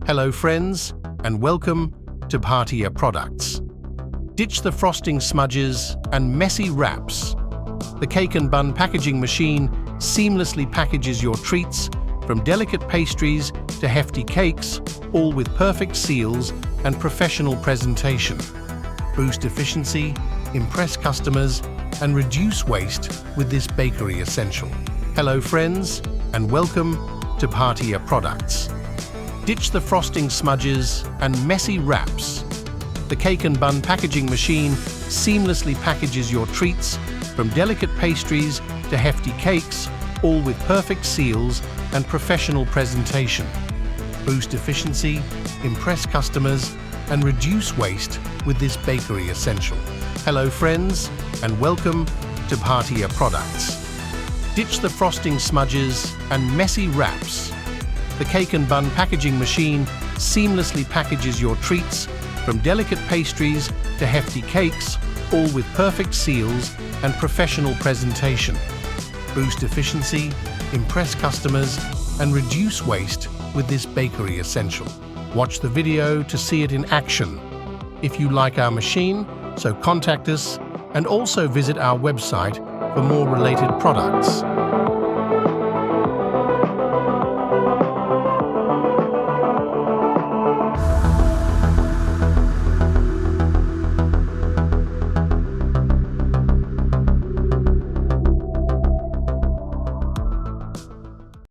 Hello friends, and welcome to Bhartiye products. Ditch the frosting smudges and messy wraps. The cake and bun packaging machine seamlessly packages your treats, from delicate pastries to hefty cakes, all with perfect seals and professional presentation. Boost efficiency, impress customers, and reduce waste with this bakery essential. Hello friends, and welcome to Bhartiye products. Ditch the frosting smudges and messy wraps. The cake and bun packaging machine seamlessly packages your treats, from delicate pastries to hefty cakes, all with perfect seals and professional presentation. Boost efficiency, impress customers, and reduce waste with this bakery essential. Hello friends, and welcome to Bhartiye products. Ditch the frosting smudges and messy wraps. The cake and bun packaging machine seamlessly packages your treats, from delicate pastries to hefty cakes, all with perfect seals and professional presentation. Boost efficiency, impress customers, and reduce waste with this bakery essential. Watch the video to see it in action. If you like our machine, so contact us and also visit our website for more related products.